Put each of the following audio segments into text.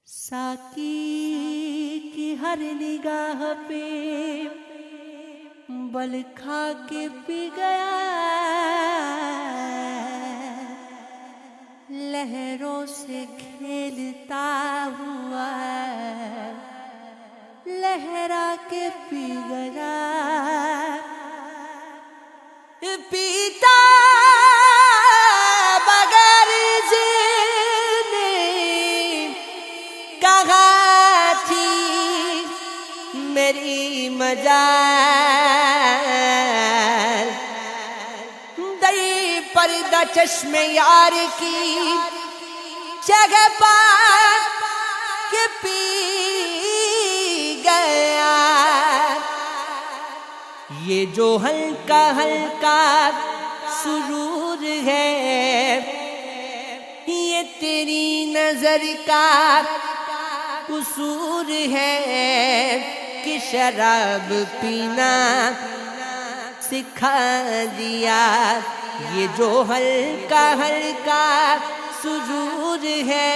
साकी की हर निगाह पे बल खा के पी गया, लहरों से खेलता हुआ लहरा के पी गया। पीता बगैर जीने कहाँ थी मेरी मजाल, दई पर्दा चश्मे यार की जगह पर के पी गया। ये जो हल्का हल्का सुरूर है, ये तेरी नजर का कसूर है कि शराब पीना सिखा दिया। ये जो हल्का हल्का सुरूर है,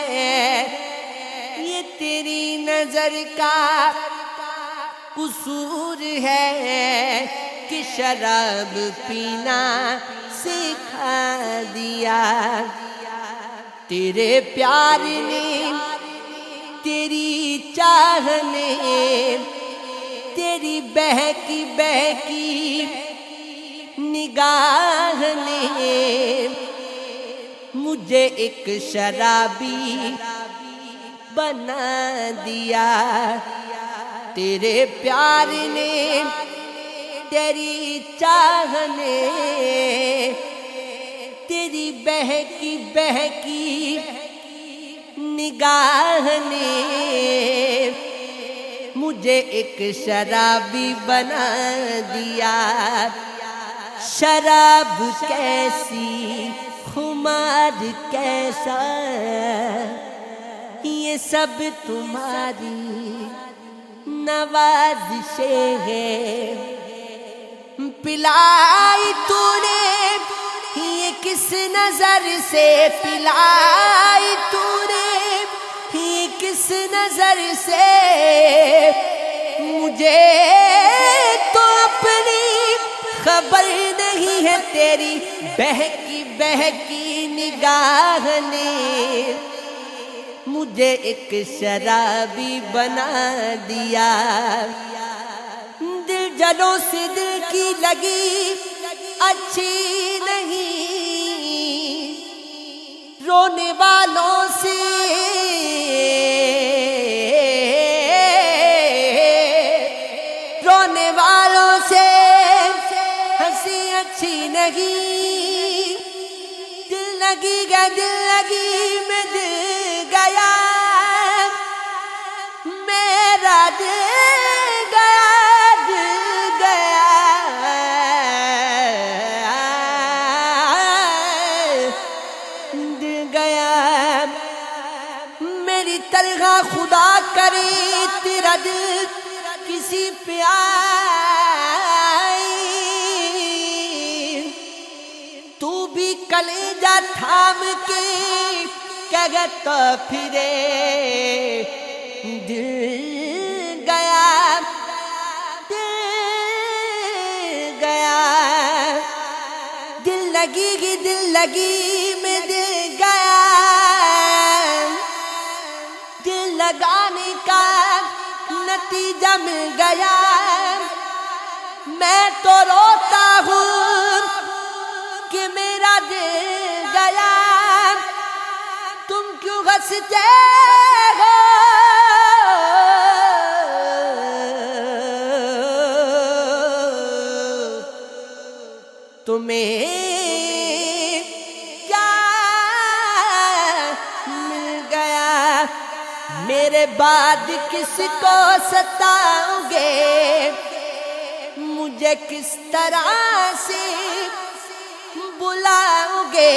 ये तेरी नजर का कसूर है कि शराब पीना सिखा दिया। तेरे प्यार ने, तेरी चाह ने, तेरी बहकी बहकी निगाह ने मुझे एक शराबी बना दिया। तेरे प्यार ने, तेरी चाह ने, तेरी बहकी बहकी निगाह ने मुझे एक शराबी बना दिया। शराब कैसी, खुमार कैसा, ये सब तुम्हारी नवाज़िशें हैं। पिलाई तूने ये किस नजर से, पिलाई तूने ये किस नजर से, मुझे तो अपनी खबर नहीं है। तेरी बहकी बहकी निगाह ने मुझे एक शराबी बना दिया। दिल जलों से दिल की लगी अच्छी नहीं, रोने वालों से हंसी अच्छी नहीं। दिल लगी गया, दिल लगी मैं दिल गया, मेरा दिल गया, दिल गया, दिल गया। मेरी तलखा खुदा करे तेरा दिल किसी पे आए, तू भी कलेजा थाम के कहता फिरे। दिल गया, दिल गया, दिल लगी मैं दिल गया। दिल लगाने का नतीजा मिल गया। मैं तो रोता हूँ कि मेरा दिल गया, तुम क्यों हंसते हो? तुम्हें क्या मिल गया? मेरे बाद किसको सताओगे? मुझे किस तरह से बुलाओगे?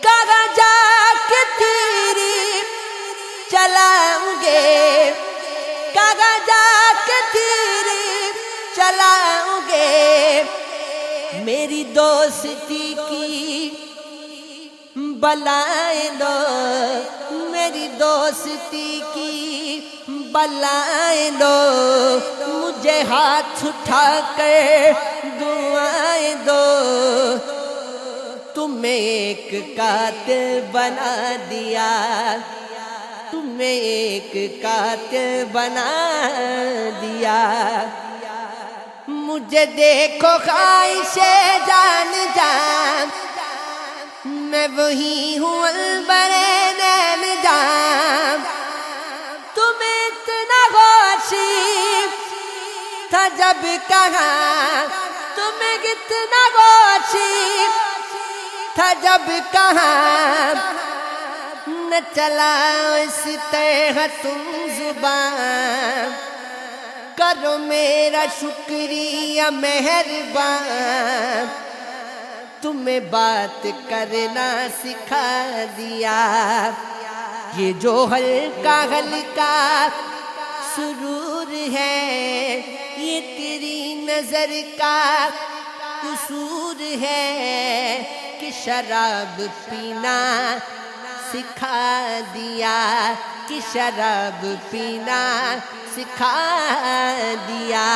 कहाँ जाके तेरी चलाओगे? कहाँ जाके तेरी चलाओगे? मेरी दोस्ती की बलाएं दो, मैं میری دوستی کی بلائیں دو، مجھے ہاتھ اٹھا کر دعائیں دو، تمہیں ایک قاتل بنا دیا، تمہیں ایک قاتل بنا دیا۔ مجھے دیکھو خواہش جان جان، میں وہی ہوں عنبر نین جان، تمہیں اتنا غوشی تھا جب کہا، تمہیں کتنا غوشی تھا جب کہا، نہ چلا اس طرح تم زبان، کرو میرا شکریہ مہربان، تمہیں بات کرنا سکھا دیا۔ یہ جو ہلکا ہلکا سرور ہے، یہ تیری نظر کا قصور ہے کہ شراب پینا سکھا دیا، کہ شراب پینا سکھا دیا۔